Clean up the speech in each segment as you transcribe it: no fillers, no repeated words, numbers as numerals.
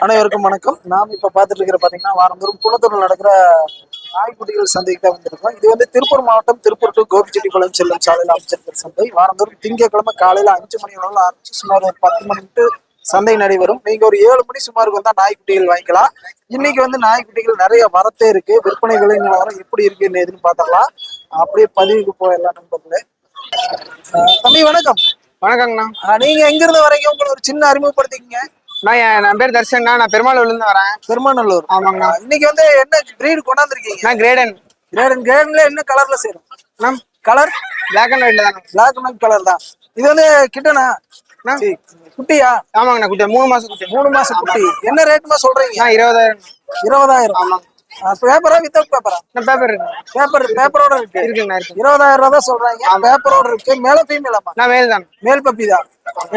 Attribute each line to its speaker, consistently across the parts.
Speaker 1: அனைவருக்கும் வணக்கம். நாம் இப்ப பார்த்துட்டு இருக்கிற பாத்தீங்கன்னா வாரந்தோறும் குளத்தூர்ல நடக்கிற நாய்க்குட்டிகள் சந்தைக்கு தான் வந்திருக்கோம். இது வந்து திருப்பூர் மாவட்டம் திருப்பூர் டு கோபிச்செட்டிப்பாளையம் செல்லும் சாலையில் அமைச்சிருக்கிற சந்தை. வாரந்தோறும் திங்கட்கிழமை காலையில 5 மணி அளவில் ஆரம்பிச்சு சுமார் ஒரு 10 மணிக்கு சந்தை நடைபெறும். நீங்க ஒரு 7 மணி சுமாருக்கு வந்தா நாய்க்குட்டிகள் வாங்கிக்கலாம். இன்னைக்கு வந்து நாய்க்குட்டிகள் நிறைய வரத்தே இருக்கு. விற்பனை விலை நிலவரம் எப்படி இருக்குன்னு எதுன்னு பார்த்தரலாம். அப்படியே பதிவுக்கு போயிடலாம் நண்பர்களே. தம்பி வணக்கம்.
Speaker 2: வணக்கங்கண்ணா.
Speaker 1: நீங்க எங்க இருந்து வரீங்க? உங்களை ஒரு சின்ன அறிமுகப்படுத்திக்கங்க.
Speaker 2: என் பேர் தர்ஷன்ண்ணா. நான் பெருமாளூர்ல இருந்து வரேன்.
Speaker 1: பெருமாநல்லூர்.
Speaker 2: ஆமாங்கண்ணா.
Speaker 1: இன்னைக்கு வந்து என்ன பிரீடு கொண்டாந்துருக்கீங்க?
Speaker 2: நான் கிரேடன்.
Speaker 1: கிரேடன்ல என்ன கலர்ல செய்யணும்? கலர்
Speaker 2: பிளாக் அண்ட் ஒயிட்ல தானே.
Speaker 1: பிளாக் அண்ட் ஒயிட் கலர் தான். இது வந்து கிட்டனா குட்டியா?
Speaker 2: ஆமாங்கண்ணா. குட்டி 3 மாசம் குட்டி.
Speaker 1: 3 மாசம் குட்டி. என்ன ரேட்மா சொல்றீங்க?
Speaker 2: 20,000.
Speaker 1: 20,000.
Speaker 2: ஆமாங்க.
Speaker 1: பேப்பரா வித்தவுட் பேப்பரா?
Speaker 2: பேப்பர்
Speaker 1: பேப்பரோட இருக்கு.
Speaker 2: இருக்குங்கண்ணா.
Speaker 1: 20,000 ரூபாய் தான் சொல்றாங்க. பேப்பரோட இருக்கு. மேல ஃபீமேலாமா?
Speaker 2: நான் மேல் தான்.
Speaker 1: மேல் பப்பி தான்.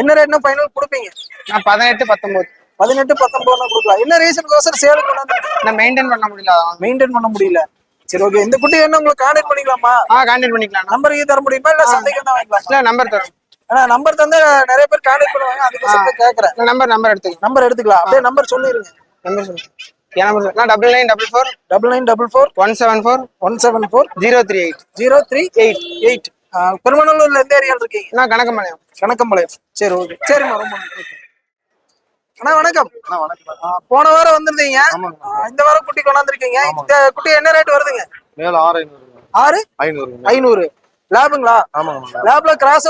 Speaker 1: என்ன ரேட்னா ஃபைனல் கொடுப்பீங்க?
Speaker 2: நான் 18, 19.
Speaker 1: 18, 19 கொடுக்கலாம். என்ன ரீசனுக்கோசரம் சேலுக்கு கொண்டாந்து?
Speaker 2: நான் மெயின்டைன் பண்ண முடியல.
Speaker 1: மெயின்டைன் பண்ண முடியல. சரி, ஓகே. இந்த குட்டி என்ன உங்களுக்கு கான்டாக்ட் பண்ணிக்கலாமா?
Speaker 2: கான்டாக்ட் பண்ணிக்கலாம்.
Speaker 1: நம்பர் தர முடியுமா இல்ல சந்தைக்கு தான் வாங்கிக்கலாம்?
Speaker 2: இல்ல நம்பர் தரேன்.
Speaker 1: நம்பர் தந்தா நிறைய பேர் கான்டாக்ட் பண்ணுவாங்க. அதுக்கு கேக்குறேன்.
Speaker 2: நம்பர் எடுத்துக்கலாம்.
Speaker 1: நம்பர் எடுத்துக்கலாம். அப்படியே நம்பர் சொல்லிருங்க.
Speaker 2: நம்பர் சொல்லு. என் நம்பர் சொல்லு. 9944
Speaker 1: 9944
Speaker 2: 174
Speaker 1: 174
Speaker 2: 038
Speaker 1: 038. பெருமாநல்லூர்ல எந்த ஏரியால இருக்கீங்க?
Speaker 2: நான் கணக்கம்பாளையம்.
Speaker 1: சரி, ஓகே. சரிம்மா, ரொம்ப நன்றி. அண்ணா வணக்கம். போன வாரம் வந்திருந்தீங்க. இந்த வாரம் குட்டி கொண்டாந்துருக்கீங்க. இந்த குட்டி என்ன ரேட் வருதுங்க?
Speaker 3: மேல
Speaker 1: 6,500. லேபுங்களா? லேப்ல கிராஸ்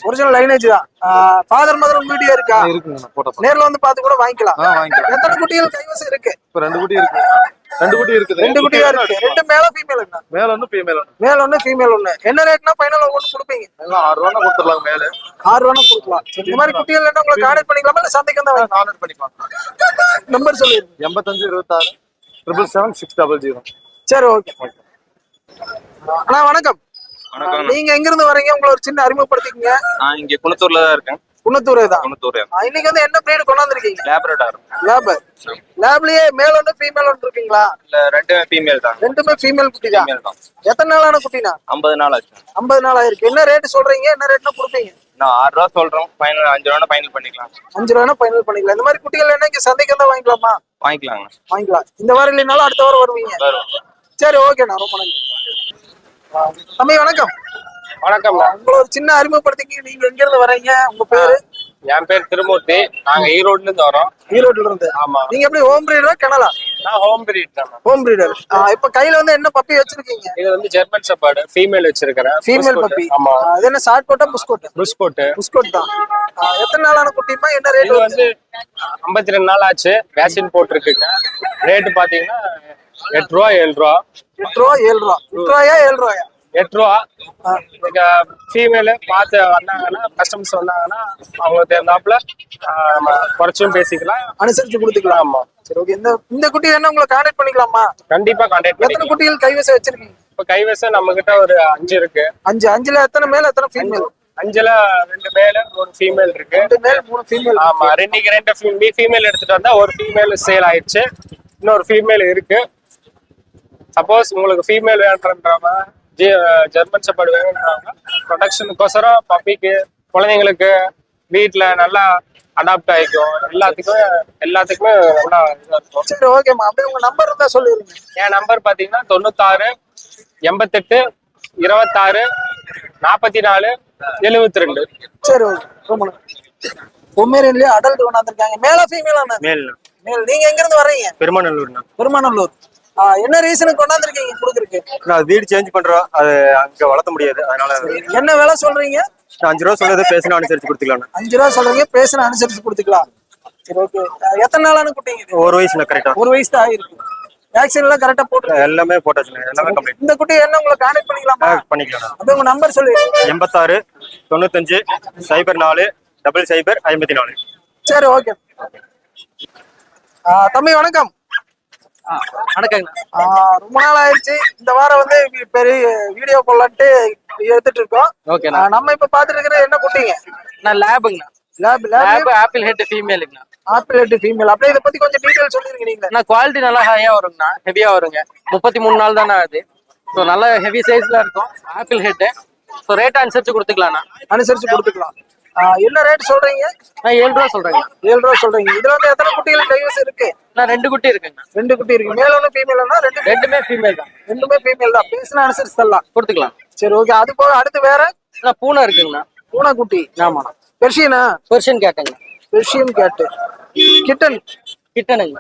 Speaker 1: ஒரிஜினல் லைனேஜ் தான். ஃபாதர் மதர் வீடியோ இருக்கா? நேர்ல வந்து பார்த்து கூட வாங்கிக்கலாம். எத்தனை குட்டிகள் கைவசம் இருக்கு?
Speaker 3: ரெண்டு குட்டி இருக்கு. ரெண்டு குட்டியா இருக்கு.
Speaker 1: ரெண்டு மேல ஃபீமேல். மேல் ஒண்ணு ஃபீமேல் ஒண்ணு. என்ன ரேட்னா ஃபைனல் ஒண்ணு கொடுப்பீங்க?
Speaker 3: 6 ரூபா கொடுத்துடலாம். மேல
Speaker 1: 6 ரூபா கொடுக்கலாம். இந்த மாதிரி குட்டிகள் என்ன உங்களுக்கு கான்டாக்ட் பண்ணிக்கலாமா இல்ல சந்தைக்கு வந்து
Speaker 3: கான்டாக்ட் பண்ணிக்கலாம்.
Speaker 1: நம்பர் சொல்லிருங்க.
Speaker 3: 85 26 777 600.
Speaker 1: சரி, ஓகே. அண்ணா வணக்கம். நீங்க எங்க இருந்து வரீங்க? உங்களை ஒரு சின்ன அறிமுகப்படுத்திக்கங்க.
Speaker 4: நான் இங்க குளத்தூர்ல தான் இருக்கேன்.
Speaker 1: குணத்தூர் தான்.
Speaker 4: குளத்தூர்.
Speaker 1: இன்னைக்கு வந்து என்ன பிரீடு கொண்டாந்துருக்கீங்க?
Speaker 4: லேப்ரடார்.
Speaker 1: லேப்லயே மேல் ஒன்று ஃபீமேல் ஒன்று இருக்கீங்களா?
Speaker 4: இல்ல ரெண்டுமே ஃபீமேல் தான்.
Speaker 1: ரெண்டுமே ஃபீமேல் குட்டி தான். எத்தனை நாளான குட்டினா?
Speaker 4: 50 நாள் ஆச்சு.
Speaker 1: 50 நாள் ஆயிருக்கு. என்ன ரேட் சொல்றீங்க? என்ன ரேட்னா கொடுப்பீங்க?
Speaker 4: நான் 6 ரூபா சொல்றோம். ஃபைனல் 5 ரூபா ஃபைனல் பண்ணிக்கலாம்.
Speaker 1: 5 ரூபா ஃபைனல் பண்ணிக்கலாம். இந்த மாதிரி குட்டிகள் என்ன இங்க சந்தைக்கு வந்தா வாங்கிக்கலாமா? வாங்கிக்கலாம். இந்த வாரம் இல்லைனாலும் அடுத்த வாரம் வருவீங்க. சரி, ஓகேண்ணா, ரொம்ப நன்றி. தம்பி வணக்கம்.
Speaker 2: வணக்கம்.
Speaker 1: உங்களை ஒரு சின்ன அறிமுகப்படுத்திக்க. நீங்க எங்க இருந்து வரீங்க? உங்க பேரு?
Speaker 2: என் பேர் திருமூர்த்தி. நாங்க ஈரோட்ல இருந்து வரோம்.
Speaker 1: ஈரோட்ல இருந்து.
Speaker 2: ஆமா.
Speaker 1: நீங்க எப்படி ஹோம் பிரீடரா கனலா?
Speaker 2: நான் ஹோம் பிரீட் தான்.
Speaker 1: Home breeder. இப்ப கையில வந்து என்ன பப்பி வச்சிருக்கீங்க?
Speaker 2: இது வந்து ஜெர்மன் ஷெப்பர்ட் ஃபீமேல் வச்சிருக்கேன்.
Speaker 1: Female puppy.
Speaker 2: ஆமா.
Speaker 1: அது என்ன ஷார்ட் கோட்டா புஸ்கோட்? புஸ்கோட் தான். எத்தனை நாளான குட்டிமா? என்ன ரேட்?
Speaker 2: இது வந்து 52 நாள் ஆச்சு. வேக்சின் போட்டுருக்குங்க. ரேட் பாத்தீங்கன்னா 8 ரூபா 7 ரூபா.
Speaker 1: 8 ரூபா 7 ரூபா. 8 ரூபாயா 7 ரூபாயா?
Speaker 2: 8 ரூபா. நீங்க ஃபீமேல் பார்த்து வந்தாங்கன்னா, கஸ்டமர்ஸ் வந்தாங்கன்னா அவங்க தேர்ந்தாப்புல நம்ம குறைச்சும் பேசிக்கலாம்,
Speaker 1: அனுசரிச்சு கொடுத்துக்கலாம்.
Speaker 2: ஆமா.
Speaker 1: சரி, ஓகே. இந்த குட்டி என்ன உங்களை கான்டாக்ட் பண்ணிக்கலாமா?
Speaker 2: கண்டிப்பா கான்டாக்ட் பண்ணி.
Speaker 1: எத்தனை குட்டிகள் கைவசம் வச்சிருக்கீங்க?
Speaker 2: இப்ப கைவசம் நம்ம கிட்ட ஒரு 5 இருக்கு.
Speaker 1: 5ல எத்தனை மேல் எத்தனை ஃபீமேல்?
Speaker 2: 5ல 2 மேல் 1 ஃபீமேல் இருக்கு.
Speaker 1: 2 மேல் 3 ஃபீமேல்.
Speaker 2: ஆமா. ரெண்டு ஃபீமேல் எடுத்துட்டு வந்தா ஒரு ஃபீமேல் சேல் ஆயிடுச்சு. இன்னொரு ஃபீமேல் இருக்கு. சப்போஸ் உங்களுக்கு ஃபீமேல் வேணுன்றவங்க, ஜெர்மன் ஷெப்பர்ட் வேணுன்றவங்க, ப்ரொடக்ஷனுக்கோசரம் பப்பிக்கு, குழந்தைங்களுக்கு வீட்டுல நல்லா அடாப்ட் ஆயிக்கும். எல்லாத்துக்குமே நல்லா இதா இருக்கும்.
Speaker 1: சரி, ஓகேம்மா. அப்படியே உங்க நம்பர் இருந்தா சொல்லிருங்க.
Speaker 2: என் நம்பர் பாத்தீங்கன்னா 96 88 26 44 72.
Speaker 1: சரி, ஓகே. ரொம்ப நன்றி. பொம்மேரியன்லயே அடல்ட் கொண்டாந்துருக்காங்க. மேலா ஃபீமேலா?
Speaker 2: மேல்.
Speaker 1: நீங்க எங்க இருந்து வர்றீங்க?
Speaker 2: பெருமாநல்லூர்.
Speaker 1: என்ன ரீசனுக்கு கொண்டாந்துருக்கீங்க கொடுக்குறதுக்கு?
Speaker 3: நான் வீடு சேஞ்ச் பண்றோம். அது அங்க வளர்த்த முடியாது. அதனால
Speaker 1: என்ன விலை சொல்றீங்க?
Speaker 3: 5 ரூபா சொல்றது பேசினா அனுசரிச்சு கொடுத்துக்கலாம்.
Speaker 1: 5 ரூபா சொல்றீங்க, பேசின அனுசரிச்சு கொடுத்துக்கலாம். சரி, ஓகே. எத்தனை நாளான குட்டிங்க இது?
Speaker 3: 1 வயசுல கரெக்டா.
Speaker 1: 1 வயசு தான் ஆயிருக்கு. வேக்சின் எல்லாம் கரெக்டா போட்டு
Speaker 3: எல்லாமே போட்டாச்சுங்க. எல்லாமே கம்ப்ளீட்.
Speaker 1: இந்த குட்டி என்ன உங்களை கான்டாக்ட் பண்ணிக்கலாமா?
Speaker 3: பண்ணிக்கலாம்.
Speaker 1: அப்படியே உங்க நம்பர் சொல்லுங்க.
Speaker 3: 86 95 04 00 54.
Speaker 1: சரி, ஓகே. தம்பி வணக்கம்.
Speaker 2: வணக்கங்க.
Speaker 1: ரொம்ப நாள் ஆயிடுச்சு. இந்த வாரம் வந்து பெரிய வீடியோ போடலான்ட்டு எடுத்துட்டு இருக்கோம். நம்ம இப்ப பாத்துட்டு இருக்கிற என்ன குட்டிங்க?
Speaker 2: நான் லேபுங்கண்ணா. லேப் ஆப்பிள் ஹெட் ஃபீமேலுங்கண்ணா.
Speaker 1: Apple head female. அப்படியே இதை பத்தி கொஞ்சம் டீடைல் சொல்லிருங்க நீங்க.
Speaker 2: நான் குவாலிட்டி நல்லா ஹையா வருங்கண்ணா, ஹெவியா வருங்க. 33 நாள் தானே அது. ஸோ நல்லா ஹெவி சைஸ்ல இருக்கும். Apple head. ஸோ ரேட் அனுசரிச்சு கொடுத்துக்கலாம்ண்ணா.
Speaker 1: அனுசரிச்சு கொடுத்துக்கலாம். என்ன ரேட் சொல்றீங்க?
Speaker 5: நான் 7 ரூபா சொல்றேங்க.
Speaker 1: 7 ரூபா சொல்றீங்க. இதுல வந்து எத்தனை குட்டிகள் கைவசம் இருக்கு?
Speaker 5: நான் 2 குட்டி இருக்குங்க.
Speaker 1: 2 குட்டி இருக்கு. மேல் ஒண்ணு ஃபீமேல் ஒண்ணா?
Speaker 5: ரெண்டுமே ஃபீமேல் தான்.
Speaker 1: ரெண்டுமே ஃபீமேல் தான். பேசினா அனுசரிச்சு தரலாம்.
Speaker 5: கொடுத்துக்கலாம்.
Speaker 1: சரி ஓகே. அது போக அடுத்து வேற
Speaker 5: நான் பூனை இருக்குங்கண்ணா.
Speaker 1: பூனை குட்டி.
Speaker 5: ஆமாண்ணா.
Speaker 1: பெர்ஷியனா?
Speaker 5: பெர்ஷியன் கேட்டுங்க.
Speaker 1: பெர்ஷியன் கேட்டு. கிட்டன்.
Speaker 5: கிட்டனுங்க.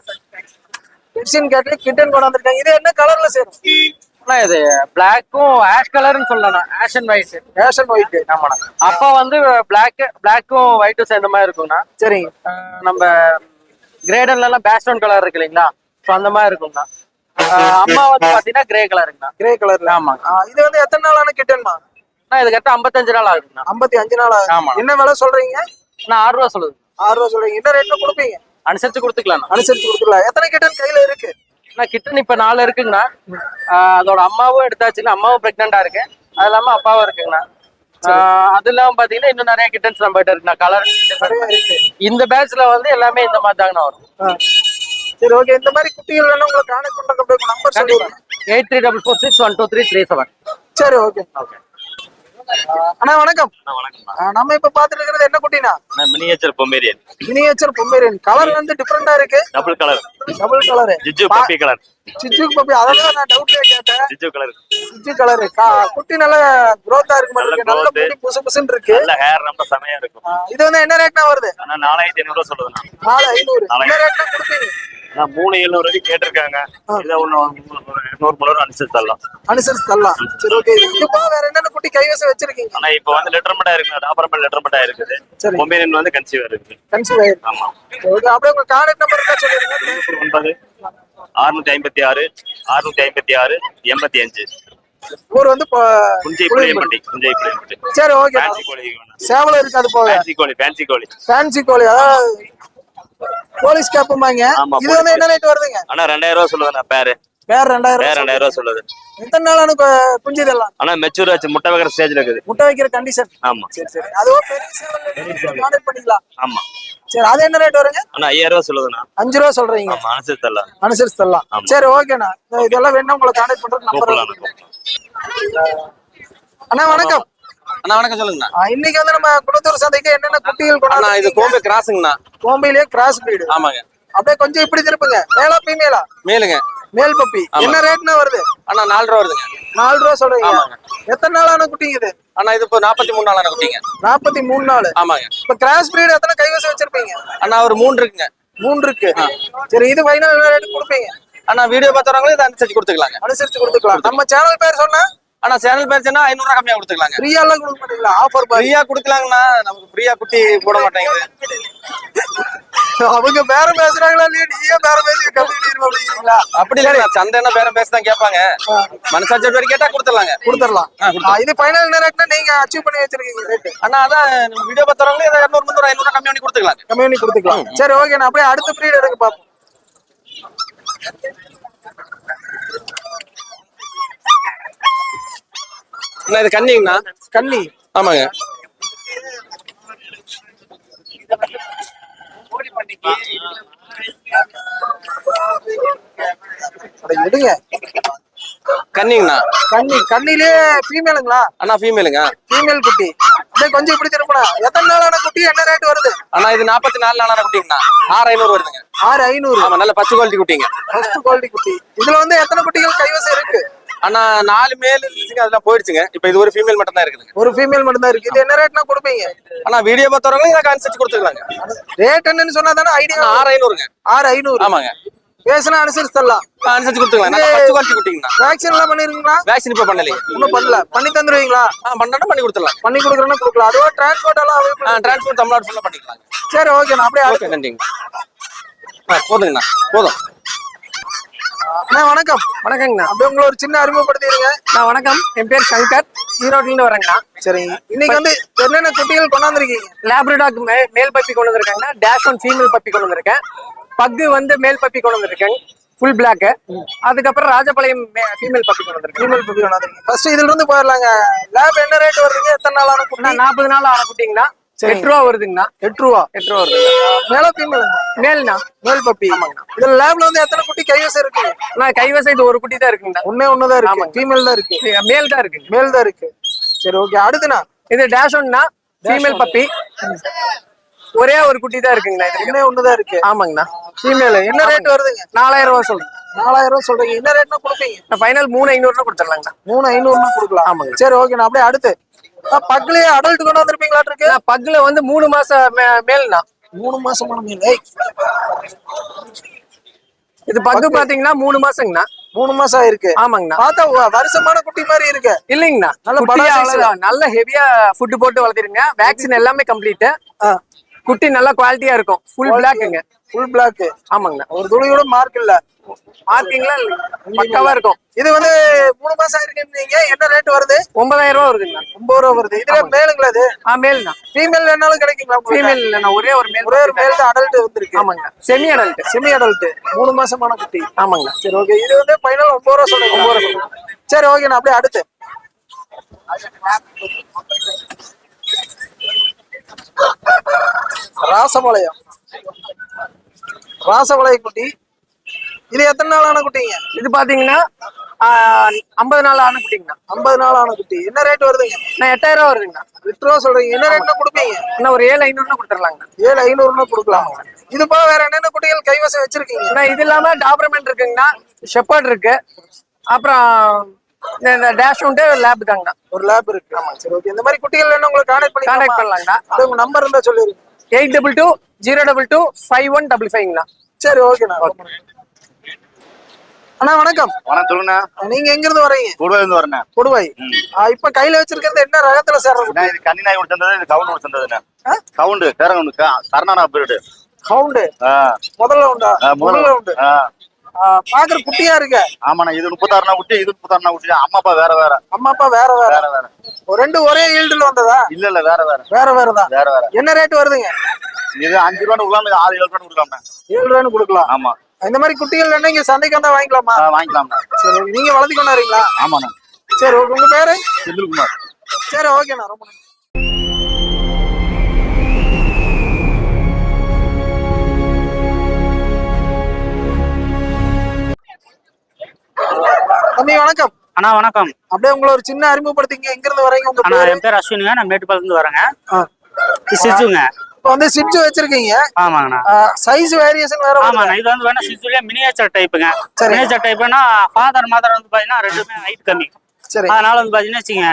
Speaker 1: பெர்ஷியன் கேட்ல கிட்டன் கொண்டாந்துருக்காங்க. இது என்ன கலர்ல சேரும்?
Speaker 5: அண்ணா இது பிளாக்கும் ஆஷ் கலர்னு சொல்லலாம். Ash and white.
Speaker 1: Ash and white.
Speaker 5: ஆமாண்ணா. அப்பா வந்து பிளாக்கும் ஒயிட்டும் சேர்ந்த மாதிரி இருக்குங்கண்ணா.
Speaker 1: சரிங்க.
Speaker 5: நம்ம கிரேடன்ல எல்லாம் பேஸ்டோன் கலர் இருக்கு இல்லைங்களா, ஸோ அந்த மாதிரி இருக்குங்கண்ணா. அம்மா வந்து பாத்தீங்கன்னா கிரே கலருங்கண்ணா.
Speaker 1: கிரே கலர்ல.
Speaker 5: ஆமாங்க.
Speaker 1: இது வந்து எத்தனை நாளான கிட்டன்மா?
Speaker 5: இது கரெக்டா 55 நாள் ஆகுதுண்ணா.
Speaker 1: 55 நாள் ஆகுது.
Speaker 5: ஆமா.
Speaker 1: என்ன விலை சொல்றீங்க?
Speaker 5: நான் 6 ரூபா சொல்லுது.
Speaker 1: 6 ரூபா சொல்றீங்க. என்ன ரேட்ல கொடுப்பீங்க?
Speaker 5: அனுசரிச்சு கொடுத்துக்கலாம்.
Speaker 1: அனுசரிச்சு கொடுத்துக்கலாம். எத்தனை கிட்டன் கையில இருக்கு?
Speaker 5: நான் கிட்டன் இப்ப 4 இருக்குங்கண்ணா. அதோட அம்மாவும் எடுத்தாச்சுன்னா, அம்மாவும் பிரெக்னண்டா இருக்கு, அது இல்லாம அப்பாவும் இருக்குங்கண்ணா. அது இல்லாம பாத்தீங்கன்னா இன்னும் நிறைய கிட்டன்ஸ் நம்ம கிட்ட இருக்குண்ணா. கலர்
Speaker 1: இருக்கு.
Speaker 5: இந்த பேட்ச்ல வந்து எல்லாமே இந்த மாதிரி தாங்கண்ணா வரும்.
Speaker 1: சரி ஓகே. இந்த மாதிரி குட்டிகள் வேணும் உங்களுக்கு கான்டாக்ட் பண்றதுக்கு நம்பர் சொல்லுங்க.
Speaker 5: 8344612337.
Speaker 1: சரி ஓகே.
Speaker 5: ஓகே
Speaker 1: அண்ணா வணக்கம்.
Speaker 4: வணக்கம்.
Speaker 1: நம்ம இப்ப பாத்துட்டு இருக்கிறது என்ன குட்டினா?
Speaker 4: Miniature Pomeranian.
Speaker 1: Miniature Pomeranian. Colour வந்து டிஃபரெண்டா இருக்கு.
Speaker 4: Double colour.
Speaker 1: Double colour.
Speaker 4: ஜிஜு பப்பி கலர்.
Speaker 1: ஜிஜு பப்பி. அதெல்லாம் நான் டவுட்ல கேட்டேன்.
Speaker 4: ஜிஜு கலர்.
Speaker 1: ஜிஜு கலர். குட்டி நல்ல growth-ஆ இருக்கு மாதிரி. நல்ல முடி புசு புசுன்னு இருக்கு.
Speaker 4: நல்ல ஹேர் ரொம்ப செமையா இருக்கும்.
Speaker 1: இது வந்து என்ன ரேட்னா வருது?
Speaker 4: ஆனா 4500 ரூபா சொல்லுதுண்ணா.
Speaker 1: 4500. என்ன ரேட்னா கொடுப்பீங்க?
Speaker 4: நான் 3700 வரைக்கும் கேட்டிருக்காங்க. இதை ஒண்ணு 200 அனுசரிச்சு தரலாம்.
Speaker 1: அனுசரிச்சு தரலாம். சரி ஓகே. இது போக வேற என்னென்ன குட்டி கைவசம் வச்சிருக்கீங்க?
Speaker 4: ஆனா இப்போ வந்து லெட்டர்மெண்டா இருக்கு. டாபர்மெண்ட் லெட்டர்மெண்டா இருக்குது.
Speaker 1: சரி.
Speaker 4: பொமேரியன் வந்து கன்சீவ் இருக்கு.
Speaker 1: கன்சீவ் ஆயிருக்கு.
Speaker 4: ஆமா.
Speaker 1: ஓகே. அப்படியே உங்க கான்டாக்ட் நம்பர் என்ன சொல்றீங்க?
Speaker 4: 9 656 656 85.
Speaker 1: ஊர் வந்து
Speaker 4: புஞ்சை புளியம்பட்டி. புஞ்சை புளியம்பட்டி.
Speaker 1: சரி ஓகே.
Speaker 4: ஃபேன்சி கோழி வேணும்.
Speaker 1: சேவல இருக்கு. அது போக
Speaker 4: ஃபேன்சி கோழி. ஃபேன்சி கோழி.
Speaker 1: ஃபேன்சி கோழி. அதாவது போலீஸ் கேப்புமாங்க.
Speaker 4: ஆமா,
Speaker 1: இது வந்து என்ன ரேட் வருதுங்க?
Speaker 4: ஆனா 2000 ரூபா சொல்லுவேண்ணா பேரு.
Speaker 1: வேற 2000.
Speaker 4: பேர் 2000 ரூபா சொல்லுது.
Speaker 1: எத்தனை நாளான குஞ்சு இதெல்லாம்?
Speaker 4: ஆனா மெச்சூர் ஆச்சு. முட்டை வைக்கிற ஸ்டேஜ்ல இருக்குது.
Speaker 1: முட்டை வைக்கிற கண்டிஷன்.
Speaker 4: ஆமா.
Speaker 1: சரி சரி. அதுவோ பெரிய சேவல் கான்டாக்ட் பண்ணிக்கலாம்.
Speaker 4: ஆமா.
Speaker 1: சரி. அது என்ன ரேட் வருங்க?
Speaker 4: ஆனா 5000 ரூபா சொல்லுதுண்ணா.
Speaker 1: 5 ரூபா சொல்றீங்க.
Speaker 4: ஆமா. அனுசரிச்சு தரலாம்.
Speaker 1: அனுசரிச்சு தரலாம்.
Speaker 4: ஆமா.
Speaker 1: சரி ஓகேண்ணா. இதெல்லாம் வேணும் உங்களை கான்டாக்ட் பண்றது நம்பர். அண்ணா வணக்கம்.
Speaker 6: அண்ணா வணக்கம் சொல்லுங்கண்ணா.
Speaker 1: இன்னைக்கு வந்து நம்ம குளத்தூர் சந்தைக்கு என்னென்ன குட்டிகள்
Speaker 6: அண்ணா இது கோம்பை கிராஸுங்கண்ணா.
Speaker 1: கோம்பையிலேயே கிராஸ் பிரீடு.
Speaker 6: ஆமாங்க.
Speaker 1: அப்படியே கொஞ்சம் இப்படி திருப்புங்க. மேலா ஃபீமேலா?
Speaker 6: மேலுங்க.
Speaker 1: Male puppy. என்ன ரேட்னா வருது?
Speaker 6: அண்ணா 4 ரூபா வருதுங்க.
Speaker 1: 4 ரூபா சொல்றீங்க.
Speaker 6: ஆமாங்க.
Speaker 1: எத்தனை நாளான குட்டிங்க இது?
Speaker 6: அண்ணா இது இப்போ 43 நாளான குட்டிங்க.
Speaker 1: 43 நாள்.
Speaker 6: ஆமாங்க.
Speaker 1: இப்ப கிராஸ் பிரீடு எத்தனை கைவசம் வச்சிருப்பீங்க?
Speaker 6: அண்ணா ஒரு 3 இருக்குங்க.
Speaker 1: 3 இருக்கு. சரி. இது ஃபைனல் என்ன ரேட் கொடுப்பீங்க?
Speaker 6: அண்ணா வீடியோ பார்த்தவங்களும் இதை அனுசரிச்சு கொடுத்துக்கலாங்க.
Speaker 1: அனுசரிச்சு கொடுத்துக்கலாம். நம்ம சேனல் பேர் சொன்னா
Speaker 6: அண்ணா சேனல் பேர் சொன்னா 500 ரூபா கம்மியா கொடுத்துக்கலாங்க.
Speaker 1: ஃப்ரீயா எல்லாம் கொடுக்க மாட்டீங்களா? ஆஃபர் பாரு.
Speaker 6: ஃப்ரீயா கொடுக்கலாங்கண்ணா. நமக்கு ஃப்ரீயா குட்டி போட மாட்டேங்குது.
Speaker 1: அவங்க பேர பேசுறாங்களா இல்லையா? நீயே பேர பேசி கம்மி அப்படிங்கிறீங்களா?
Speaker 6: அப்படி இல்லைங்க. சந்தை என்ன பேரம் பேசதான் கேட்பாங்க. மனசாட்சி வரைக்கும் கேட்டா கொடுத்துடலாங்க.
Speaker 1: கொடுத்துடலாம். இது ஃபைனல் என்ன ரேட்னா நீங்க அச்சீவ் பண்ணி வச்சிருக்கீங்க ரேட்?
Speaker 6: அண்ணா அதான் வீடியோ பார்த்தவங்களும் இதை 200 300 500 ரூபா கம்மி பண்ணி கொடுத்துக்கலாங்க.
Speaker 1: கம்மி பண்ணி கொடுத்துக்கலாம். சரி ஓகே. நான் அப்படியே அடுத்த பிரீட் எடுக்க பாப்போம்.
Speaker 6: அண்ணா இது கன்னிங்கண்ணா.
Speaker 1: கன்னி.
Speaker 6: ஆமாங்க.
Speaker 1: எடுங்க.
Speaker 6: கன்னிங்கண்ணா.
Speaker 1: கன்னி. கண்ணிலே ஃபீமேலுங்களா?
Speaker 6: அண்ணா ஃபீமேலுங்க.
Speaker 1: ஃபீமேல் குட்டி. அப்படியே கொஞ்சம் இப்படி திருப்பினா எத்தனை நாளான குட்டி என்ன ரேட் வருது?
Speaker 6: அண்ணா இது 44 நாளான குட்டிங்கண்ணா. 6500 வருதுங்க.
Speaker 1: 6500.
Speaker 6: ஆமா நல்ல பச்சை குவாலிட்டி குட்டிங்க.
Speaker 1: ஃபர்ஸ்ட் குவாலிட்டி குட்டி. இதுல வந்து எத்தனை குட்டிகள் கைவசம் இருக்கு?
Speaker 6: அண்ணா 4 மேல் இருந்துச்சுங்க. அதெல்லாம் போயிடுச்சுங்க. இப்போ இது ஒரு ஃபீமேல் மட்டும் தான் இருக்குதுங்க.
Speaker 1: ஒரு ஃபீமேல் மட்டும் தான் இருக்கு. இது என்ன ரேட்னா கொடுப்பீங்க?
Speaker 6: அண்ணா வீடியோ பார்த்தவங்களும் இதை அனுசரிச்சு கொடுத்துக்கலாங்க.
Speaker 1: ரேட் என்னன்னு சொன்னா தானே ஐடியா.
Speaker 6: 6500ங்க.
Speaker 1: 6500.
Speaker 6: ஆமாங்க.
Speaker 1: பேசினா அனுசரிச்சு தரலாம்.
Speaker 6: அனுசரிச்சு கொடுத்துக்கலாம். நல்ல பச்சை குவாலிட்டி குட்டிங்கண்ணா.
Speaker 1: வேக்சின் எல்லாம் பண்ணிருக்கீங்களா?
Speaker 6: வேக்சின் இப்போ பண்ணலைங்க.
Speaker 1: இன்னும் பண்ணல. பண்ணி தந்துருவீங்களா?
Speaker 6: பண்ணா பண்ணி கொடுத்துடலாம்.
Speaker 1: பண்ணி கொடுக்குறேன்னா கொடுக்கலாம். அதுவா டிரான்ஸ்போர்ட் எல்லாம் available?
Speaker 6: டிரான்ஸ்போர்ட் தமிழ்நாடு ஃபுல்லாக பண்ணிக்கலாங்க.
Speaker 1: சரி ஓகே. நான் அப்படியே
Speaker 6: ஓகே நன்றிங்க. போதுங்கண்ணா போதும்.
Speaker 1: அண்ணா வணக்கம்.
Speaker 5: வணக்கங்கண்ணா.
Speaker 1: அப்படியே உங்களை ஒரு சின்ன அறிமுகப்படுத்திடுங்க.
Speaker 5: நான் வணக்கம். என் பேர் சங்கர். ஈரோட்ல இருந்து வரேங்கண்ணா.
Speaker 1: சரி. இன்னைக்கு வந்து என்னென்ன குட்டிகள் கொண்டாந்துருக்கீங்க?
Speaker 5: லேப்ரடாக் மேல் பப்பி கொண்டு வந்திருக்காங்கண்ணா. டேஷ் ஒன் ஃபீமேல் பப்பி கொண்டு வந்திருக்கேன். பக்கு வந்து மேல் பப்பி கொண்டு வந்திருக்கேன். Full black. அதுக்கப்புறம் ராஜபாளையம் ஃபீமேல் பப்பி கொண்டு வந்திருக்கேன்.
Speaker 1: Female puppy கொண்டாந்துருக்கீங்க. ஃபர்ஸ்ட் இதுல இருந்து போயிடலாங்க. லேப் என்ன ரேட் வருதுங்க? எத்தனை நாளான குட்டி?
Speaker 5: 40 நாள் ஆன குட்டிங்கண்ணா. 8 ரூபா வருதுங்கண்ணா.
Speaker 1: 8 ரூபா.
Speaker 5: 8 ரூபா வருது.
Speaker 1: மேல ஃபீமேல்?
Speaker 5: மேல்ண்ணா.
Speaker 1: Male puppy. இதுல லேப்ல வந்து எத்தனை குட்டி கைவசம் இருக்கு?
Speaker 5: நான் கைவசம் இது ஒரு குட்டி தான் இருக்குங்கண்ணா.
Speaker 1: ஒண்ணுதான் இருக்கு. ஃபீமேல் தான் இருக்கு.
Speaker 5: மேல் தான் இருக்குங்க.
Speaker 1: மேல் தான் இருக்கு. சரி ஓகே. அடுத்துனா
Speaker 5: இது டேஷ் ஒன்னா. Female puppy. ஒரே ஒரு குட்டி தான் இருக்குங்கண்ணா இது.
Speaker 1: ஒண்ணே ஒண்ணுதான் இருக்கு.
Speaker 5: ஆமாங்கண்ணா.
Speaker 1: ஃபீமேல் என்ன ரேட் வருதுங்க?
Speaker 5: 4000 ரூபா சொல்றேன்.
Speaker 1: 4000 சொல்றீங்க. என்ன ரேட்னா கொடுப்பீங்க?
Speaker 5: ஃபைனல் 3500 கொடுத்துடலாங்கண்ணா.
Speaker 1: 3500 கொடுக்கலாம்.
Speaker 5: ஆமாங்க.
Speaker 1: சரி ஓகேண்ணா. அப்படியே அடுத்து பக்லயே அடல்ட் கொண்டு வந்திருப்பீங்களா இருக்கு?
Speaker 5: பக்ல வந்து 3 மாசம் மேல்ண்ணா.
Speaker 1: 3 மாசமான மீன்.
Speaker 5: இது பக்கு பாத்தீங்கன்னா 3 மாசங்கண்ணா.
Speaker 1: 3 மாசம் ஆயிருக்கு.
Speaker 5: ஆமாங்கண்ணா.
Speaker 1: பார்த்தா வருஷமான குட்டி மாதிரி இருக்கு.
Speaker 5: இல்லைங்கண்ணா,
Speaker 1: நல்ல
Speaker 5: குட்டியா
Speaker 1: படம்
Speaker 5: அவ்வளவுதான். நல்ல ஹெவியா ஃபுட் போட்டு வளர்த்திருங்க. வேக்சின் எல்லாமே கம்ப்ளீட். குட்டி நல்ல குவாலிட்டியா இருக்கும். ஃபுல் பிளாக்குங்க.
Speaker 1: Full black.
Speaker 5: ஆமாங்கண்ணா.
Speaker 1: ஒரு துளி கூட மார்க் இல்ல.
Speaker 5: மார்க்கிங்லாம் பக்காவா இருக்கும்.
Speaker 1: இது வந்து 3 மாசம் ஆயிருக்குன்னீங்க. என்ன ரேட் வருது?
Speaker 5: 9000 ரூபா வருதுங்கண்ணா.
Speaker 1: 9 ரூபா வருது. இதுல மேலுங்களா இது?
Speaker 5: மேல்ண்ணா.
Speaker 1: ஃபீமேல் வேணாலும் கிடைக்குங்களா?
Speaker 5: ஃபீமேல் இல்லண்ணா, ஒரே ஒரு மேல்.
Speaker 1: ஒரே ஒரு மேல் தான் அடல்ட் வந்திருக்கு.
Speaker 5: ஆமாங்க. Semi adult.
Speaker 1: செமி அடல்ட் 3 மாசமான குட்டி.
Speaker 5: ஆமாங்க.
Speaker 1: சரி ஓகே. இது வந்து ஃபைனல் 9 ரூபா சொல்லுங்க. 9 ரூபா சொல்லுங்க. சரி ஓகேண்ணா. அப்படியே அடுத்து ராசபாளையம். ராசபாளைய குட்டி. இது எத்தனை நாள் ஆன குட்டிங்க?
Speaker 5: இது பாத்தீங்கன்னா 50 நாள் ஆன குட்டிங்கண்ணா.
Speaker 1: 50 நாள் ஆன குட்டி. என்ன ரேட் வருதுங்க?
Speaker 5: 8000 ரூபா வருதுங்கண்ணா.
Speaker 1: 8 ரூபா சொல்றீங்க. என்ன ரேட்னா கொடுப்பீங்க?
Speaker 5: இன்னும் ஒரு 7500 கொடுத்துடலாங்கண்ணா.
Speaker 1: 7500 கொடுக்கலாம். இது போக வேற என்னென்ன குட்டிகள் கைவசம் வச்சிருக்கீங்க?
Speaker 5: இது இல்லாம டாபர்மெண்ட் இருக்குங்கண்ணா, ஷெப்பர்ட் இருக்கு, அப்புறம் இந்த டேஷ் உண்டு, லேப் தாங்கண்ணா.
Speaker 1: ஒரு லேப் இருக்கு. சரி ஓகே. இந்த மாதிரி குட்டிகள் என்ன உங்களுக்கு கான்டாக்ட்
Speaker 5: பண்ணலாங்கண்ணா.
Speaker 1: அது உங்க நம்பர் இருந்தா சொல்லிருங்க.
Speaker 5: 8220225155ங்கண்ணா.
Speaker 1: சரி ஓகேண்ணா. அண்ணா வணக்கம்.
Speaker 4: வணக்கம் சொல்லுங்கண்ணா.
Speaker 1: நீங்க எங்க இருந்து வரீங்க?
Speaker 4: கொடுவாயில இருந்து வரேன்.
Speaker 1: கொடுவாய். இப்ப கையில வச்சிருக்கிறது என்ன ரகத்துல சேர்றது?
Speaker 4: இது கன்னி நாய் ஒன்று தந்தது, இது கவுண்ட் ஒன்று தந்ததுண்ணா. கவுண்டு பேரங்க கர்நாடகா பீரியடு.
Speaker 1: கவுண்டு முதல்ல உண்டா? முதல்ல உண்டு. பாக்குற குட்டியா இருக்கு.
Speaker 4: ஆமாண்ணா. இது 36 நாள் குட்டி, இது 36 நாள் குட்டி. அம்மா அப்பா வேற வேற.
Speaker 1: அம்மா அப்பா வேற வேற.
Speaker 4: வேற வேற.
Speaker 1: ரெண்டு ஒரே ஈல்டுல வந்ததா?
Speaker 4: இல்ல இல்ல வேற வேற.
Speaker 1: வேற வேற தான்.
Speaker 4: வேற வேற.
Speaker 1: என்ன ரேட் வருதுங்க?
Speaker 4: இது 5 ரூபான்னு கொடுக்கலாம், 6-7 ரூபான்னு கொடுக்கலாம்ண்ணா.
Speaker 1: 7 ரூபான்னு கொடுக்கலாம்.
Speaker 4: ஆமா.
Speaker 1: இந்த மாதிரி குட்டிகள் என்ன இங்க சந்தைக்கு வந்தா வாங்கிக்கலாமா?
Speaker 4: வாங்கிக்கலாம்ண்ணா.
Speaker 1: சரி. நீங்க வளர்த்தி கொண்டாடுறீங்களா?
Speaker 4: ஆமாண்ணா.
Speaker 1: சரி ஓகே. உங்க பேரு?
Speaker 4: செந்தில்குமார்.
Speaker 1: சரி ஓகேண்ணா. ரொம்ப நன்றி. தம்பி வணக்கம்.
Speaker 7: அண்ணா வணக்கம்.
Speaker 1: அப்படியே உங்களை ஒரு சின்ன அறிமுகப்படுத்திங்க. எங்க இருந்து வரீங்க? உங்க
Speaker 7: அண்ணா
Speaker 1: பேரு?
Speaker 7: என் பேர் அஸ்வினுங்க. நான் மேட்டுப்பாளையத்துல இருந்து வரேங்க. சிஜுங்க.
Speaker 1: இப்போ வந்து சிட்ஜு வச்சிருக்கீங்க.
Speaker 7: ஆமாங்கண்ணா.
Speaker 1: சைஸ் வேரியேஷன் வேற வருது.
Speaker 7: ஆமாண்ணா. இது வந்து வேணா சிஜுலயே மினியேச்சர் டைப்புங்க.
Speaker 1: சரி.
Speaker 7: மினியேச்சர் டைப்னா ஃபாதர் மதர் வந்து பாத்தீங்கன்னா ரெண்டுமே ஹைட் கம்மி.
Speaker 1: சரி.
Speaker 7: அதனால வந்து பாத்தீங்கன்னா வச்சுங்க,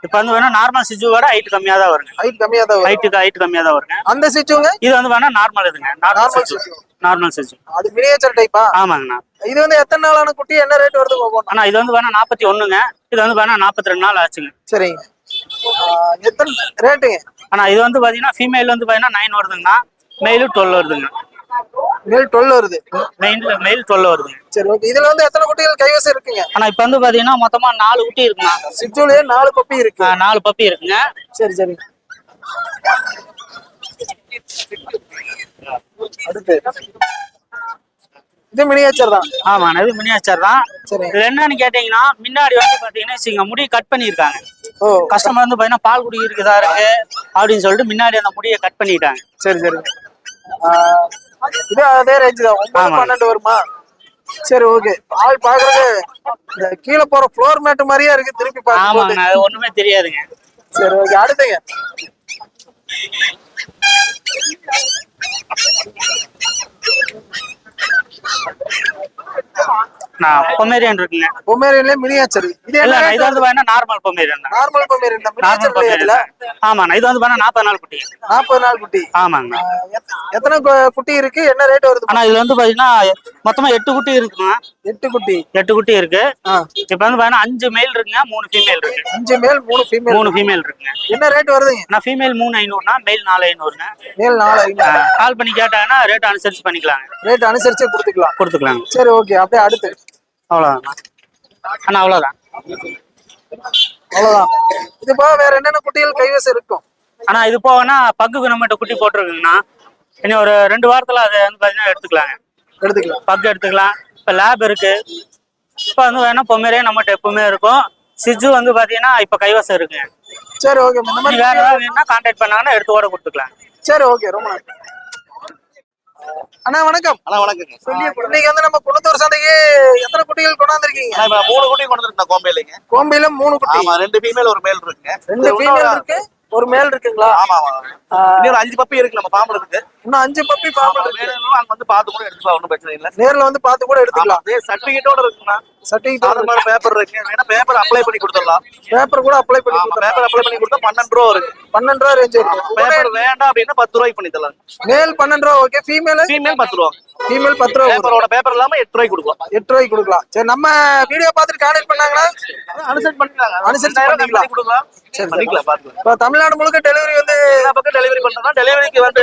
Speaker 7: இப்ப வந்து வேணா நார்மல் சிஜுவோட ஹைட் கம்மியா தான் வருங்க.
Speaker 1: ஹைட் கம்மியா தான் வரும்.
Speaker 7: ஹைட் கம்மியா தான் வருங்க.
Speaker 1: அந்த சிட்ஜுங்க?
Speaker 7: இது வந்து வேணா நார்மல் இதுங்க. நார்மல் சிஜு. நார்மல் சிஜு.
Speaker 1: அது மினியேச்சர் டைப்பா?
Speaker 7: ஆமாங்கண்ணா.
Speaker 1: இது வந்து எத்தனை நாளான குட்டி? என்ன ரேட் வருது ஒவ்வொன்றும்?
Speaker 7: அண்ணா இது வந்து வேணா 41ங்க. இது வந்து வேணா 42 நாள் ஆச்சுங்க.
Speaker 1: சரிங்க. எத்தனை ரேட்டுங்க?
Speaker 7: அண்ணா இது வந்து பாத்தீங்கன்னா ஃபீமேல் வந்து பாத்தீங்கன்னா 9 வருதுங்கண்ணா. மெயிலு 12 வருதுங்க.
Speaker 1: மேல் 12 வருது.
Speaker 7: மெயில் 12 வருதுங்க.
Speaker 1: சரி ஓகே. இதுல வந்து எத்தனை குட்டிகள் கைவசம் இருக்குங்க?
Speaker 7: ஆனா இப்ப வந்து பாத்தீங்கன்னா மொத்தமா 4 குட்டி இருக்குண்ணா.
Speaker 1: சிட்ஜுலயே 4 பப்பி இருக்கு.
Speaker 7: 4 பப்பி இருக்குங்க.
Speaker 1: சரி சரி. அடுத்து இது மினியேச்சர் தான்.
Speaker 7: ஆமாண்ணா. இது மினியேச்சர் தான்.
Speaker 1: சரி.
Speaker 7: இது என்னன்னு கேட்டீங்கன்னா, முன்னாடி வந்து பாத்தீங்கன்னா வச்சுக்கோங்க, முடி கட் பண்ணிருக்காங்க.
Speaker 1: ஓ.
Speaker 7: கஸ்டமர் வந்து பாத்தீங்கன்னா பால் குடி இருக்குதா இருக்கு அப்படின்னு சொல்லிட்டு முன்னாடி அந்த முடியை கட் பண்ணிட்டாங்க.
Speaker 1: சரி சரி. இது அதே ரேஞ்ச் தான். 9-12 வருமா? சரி ஓகே. ஆள் பாக்குறது இந்த கீழே போற ஃப்ளோர் மேட் மாதிரியே இருக்கு திருப்பி பாக்குறது.
Speaker 7: ஆமாங்கண்ணா. அது ஒண்ணுமே தெரியாதுங்க.
Speaker 1: சரி ஓகே. அடுத்துங்க
Speaker 7: பொமேரியன் இருக்குங்க.
Speaker 1: பொமேரியன்ல மினியேச்சர். இது
Speaker 7: இல்ல
Speaker 1: என்ன?
Speaker 7: இது வந்து பாத்தீங்கன்னா நார்மல் பொமேரியன் தான்.
Speaker 1: நார்மல் பொமேரியன் தான்.
Speaker 7: நார்மல்
Speaker 1: மினியேச்சர் இல்ல.
Speaker 7: பொமேரியன். ஆமாண்ணா. இது வந்து பாத்தீங்கன்னா 40 நாள் குட்டி.
Speaker 1: 40 நாள் குட்டி.
Speaker 7: ஆமாங்கண்ணா.
Speaker 1: எத்தனை குட்டி இருக்கு? என்ன ரேட் வருது?
Speaker 7: ஆனா இது வந்து பாத்தீங்கன்னா மொத்தமா 8 குட்டி இருக்குங்க.
Speaker 1: 8 குட்டி.
Speaker 7: 8 குட்டி இருக்கு. இப்ப வந்து பாத்தீங்கன்னா 5 மேல் இருக்குங்க, 3 ஃபீமேல் இருக்கு.
Speaker 1: 5 மேல் 3 ஃபீமேல்.
Speaker 7: 3 ஃபீமேல் இருக்குங்க.
Speaker 1: என்ன ரேட் வருதுங்க?
Speaker 7: நான் ஃபீமேல் 3500னா மேல் 4500ங்க.
Speaker 1: மேல் 4500.
Speaker 7: கால் பண்ணி கேட்டாங்கன்னா ரேட் அனுசரிச்சு பண்ணிக்கலாங்க.
Speaker 1: ரேட் அனுசரிச்சே கொடுத்துக்கலாங்க. சரி ஓகே. அப்படியே அடுத்து
Speaker 7: அவ்வளவுதான் அண்ணா. அவ்வளவுதான்.
Speaker 1: இது போக வேற என்னென்ன குட்டிகள் கைவசம் இருக்கும்?
Speaker 7: ஆனா இது போகனா பக்குக்கு நம்மகிட்ட குட்டி போட்டிருக்குங்கண்ணா. இனி ஒரு 2 வாரத்துல அதை வந்து பாத்தீங்கன்னா எடுத்துக்கலாம். பக்கு எடுத்துக்கலாம். இப்ப லேப் இருக்கு. இப்ப வந்து வேணா பொமேரியே நம்மகிட்ட எப்பவுமே இருக்கும். சிஜு வந்து பாத்தீங்கன்னா இப்ப கைவசம் இருக்குங்க.
Speaker 1: சரி ஓகே. இந்த மாதிரி
Speaker 7: வேற ஏதாவது வேணும்னா கான்டாக்ட் பண்ணாங்கன்னா எடுத்து ஓட கொடுத்துக்கலாம்.
Speaker 1: சரி ஓகே. ரொம்ப நன்றி. அண்ணா வணக்கம்.
Speaker 4: அண்ணா வணக்கங்க.
Speaker 1: இன்னைக்கு வந்து நம்ம குணத்தூர் சந்தைக்கு எத்தனை குட்டிகள் கொண்டாந்துருக்கீங்க?
Speaker 4: 3 குட்டி கொண்டு வந்துருக்கேன் கோம்பையிலங்க.
Speaker 1: கோம்பையில 3 குட்டி.
Speaker 4: ஆமா. 2 ஃபீமேல் ஒரு மேல் இருக்குங்க.
Speaker 1: 2 ஃபீமேல் இருக்கு. ஒரு மேல் இருக்குங்களா?
Speaker 4: ஆமா ஆமா. இன்னும் ஒரு 5 பப்பி இருக்கு நம்ம பாம்பு இருக்கு.
Speaker 1: இன்னும் 5 பப்பி பாம்பு
Speaker 4: வேணும் அங்க வந்து பார்த்து கூட எடுத்துக்கலாம், ஒன்றும் பிரச்சனை இல்லை.
Speaker 1: நேர்ல வந்து பார்த்து கூட எடுத்துக்கலாம்.
Speaker 4: அதே சர்டிபிகேட்டோட இருக்குண்ணா.
Speaker 1: சர்டிபிகேட்
Speaker 4: பேப்பர் இருக்கு, வேணா பேப்பர் அப்ளை பண்ணி கொடுத்துடலாம்.
Speaker 1: பேப்பர் கூட அப்ளை பண்ணி கொடுத்தா
Speaker 4: பேப்பர் அப்ளை பண்ணி கொடுத்தா 12 ரூபா இருக்கு.
Speaker 1: 12 ரூபா ரேஞ்ச் இருக்கு.
Speaker 4: பேப்பர் வேண்டாம் அப்படின்னா 10 ரூபாய்க்கு பண்ணி தரலாம்.
Speaker 1: மேல் 12 ரூபா ஓகே. ஃபீமேல்
Speaker 4: 10 ரூபா.
Speaker 1: ஃபீமேல் 10 ரூபா.
Speaker 4: பேப்பரோட பேப்பர் இல்லாம 8 ரூபாய்க்கு கொடுக்கலாம்.
Speaker 1: 8 ரூபாய்க்கு கொடுக்கலாம். சரி, நம்ம வீடியோ பார்த்துட்டு கான்டாக்ட் பண்ணாங்களா?
Speaker 4: அனுசரிச்சு பண்ணிக்கலாம்.
Speaker 1: அனுசரிச்சு பண்ணிக்கலாம்.
Speaker 4: கொடுக்கலாம். சரி பண்ணிக்கலாம், பாத்துக்கலாம்.
Speaker 1: இப்போ தமிழ்நாடு முழுக்க டெலிவரி வந்து
Speaker 4: எல்லா பக்கம் டெலிவரி பண்றோம். டெலிவரிக்கு வந்து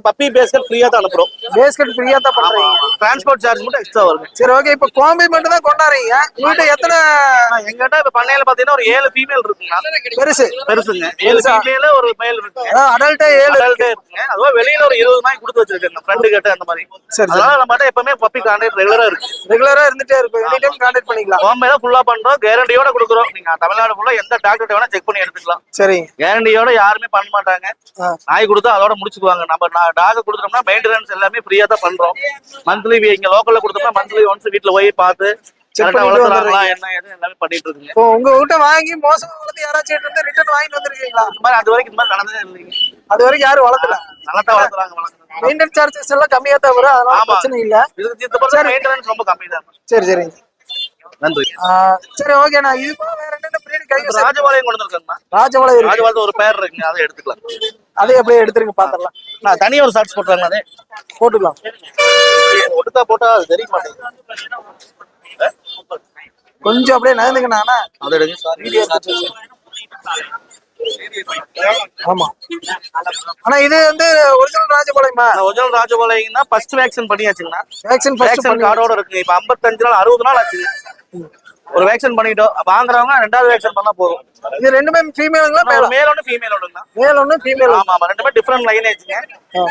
Speaker 4: பப்பி பேஸ்கட் ஃப்ரீயா தான் அனுப்புறோம்.
Speaker 1: பேஸ்கட் ஃப்ரீயா தான் பண்றீங்க.
Speaker 4: டிரான்ஸ்போர்ட் சார்ஜ் மட்டும் எக்ஸ்ட்ரா வரும்.
Speaker 1: சரி ஓகே. இப்போ கோம்பை மட்டும் தான் கொண்டாடுறீங்க. உங்ககிட்ட எத்தனை?
Speaker 4: எங்கிட்ட இப்ப பண்ணையில பாத்தீங்கன்னா ஒரு 7 ஃபீமேல் இருக்குங்க.
Speaker 1: பெருசுங்க.
Speaker 4: 7 ஃபீமேல் ஒரு மேல் இருக்குங்க.
Speaker 1: அடல்ட்டே 7
Speaker 4: இருக்குங்க. அதுவும் வெளியில ஒரு 20 நாய் கொடுத்து வச்சிருக்கேன் ஃப்ரெண்டு கிட்ட அந்த மாதிரி.
Speaker 1: சரி,
Speaker 4: அதனால நம்ம எப்பவுமே பப்பி கான்டாக்ட் ரெகுலரா இருக்கு.
Speaker 1: ரெகுலரா இருந்துட்டே இருக்கும். எனி டைம் கான்டாக்ட் பண்ணிக்கலாம்.
Speaker 4: கோம்பை தான் ஃபுல்லா பண்றோம், கேரண்டியோட கொடுக்குறோம். நீங்க தமிழ்நாடு ஃபுல்லா எந்த டாக்டர் வேணா செக் பண்ணி எடுத்துக்கலாம்.
Speaker 1: சரி,
Speaker 4: கேரண்டியோட யாருமே பண்ண மாட்டாங்க. நாய் கொடுத்தா அதோட முடிச்சுக்குவாங்க. நம்ம டாக் கொடுத்தோம்னா மெயின்டெனன்ஸ் எல்லாமே ஃப்ரீயா தான் பண்றோம். மந்த்லி இங்க லோக்கல்ல கொடுத்தோம்னா மந்த்லி ஒன்ஸ் வீட்டுல போய் பார்த்து கரெக்டா வளர்த்துறாங்களா என்ன ஏது எல்லாமே பண்ணிட்டு இருக்குங்க.
Speaker 1: இப்போ உங்ககிட்ட வாங்கி மோசமா வளர்த்து யாராச்சும் வந்து ரிட்டர்ன் வாங்கிட்டு வந்திருக்கீங்களா?
Speaker 4: இந்த மாதிரி அது வரைக்கும் இந்த மாதிரி நடந்ததே இல்லைங்க.
Speaker 1: அது வரைக்கும் யாரும் வளர்த்தல.
Speaker 4: நல்லா தான் வளர்த்துறாங்க.
Speaker 1: மெயின்டெனன்ஸ் சார்ஜஸ் எல்லாம் கம்மியா தான் வரும். அதனால பிரச்சனை இல்ல.
Speaker 4: இதுக்கு மெயின்டெனன்ஸ் ரொம்ப கம்மி தான்.
Speaker 1: சரி சரிங்க,
Speaker 4: நன்றி.
Speaker 1: சரி ஓகேண்ணா. இது போல வேற என்னென்ன பிரீட் கை
Speaker 4: ராஜபாளையம் கொண்டு வந்திருக்கேன்.
Speaker 1: ராஜபாளையம்
Speaker 4: ஒரு பேர் இருக்குங்க, அதை எடுத்துக்கலாம்.
Speaker 1: அதே அப்படியே எடுத்துருங்க, பாத்திரலாம்.
Speaker 4: நான் தனியா ஒரு ஷார்ட்ஸ் போட்டுறாங்க. அதே
Speaker 1: போட்டுக்கலாம்.
Speaker 4: ஒடுக்கா போட்டா அது தெரிய மாட்டேங்குது.
Speaker 1: கொஞ்சம் அப்படியே நகர்ந்துங்கண்ணா.
Speaker 4: அதை எடுங்க.
Speaker 1: வீடியோ ஆமா. ஆனா இது வந்து ஒரிஜினல் ராஜபாளையமா?
Speaker 4: ஒரிஜினல் ராஜபாளையம்னா ஃபர்ஸ்ட் வேக்சின் பண்ணியாச்சுங்கண்ணா.
Speaker 1: வேக்சின்
Speaker 4: கார்டோட இருக்குங்க. இப்ப 55 நாள் 60 நாள் ஆச்சுங்க. ஒரு வேக்சின் பண்ணிட்டோம். வாங்குறவங்க 2வது வேக்சின் பண்ணா போதும்.
Speaker 1: இது ரெண்டுமே ஃபீமேலுங்களா?
Speaker 4: மேல் ஒன்னு ஃபீமேல் ஒண்ணுங்க.
Speaker 1: மேல் ஒன்னு ஃபீமேல்.
Speaker 4: ஆமா ஆமா, ரெண்டுமே டிஃபரண்ட் லைனேஜ்ங்க.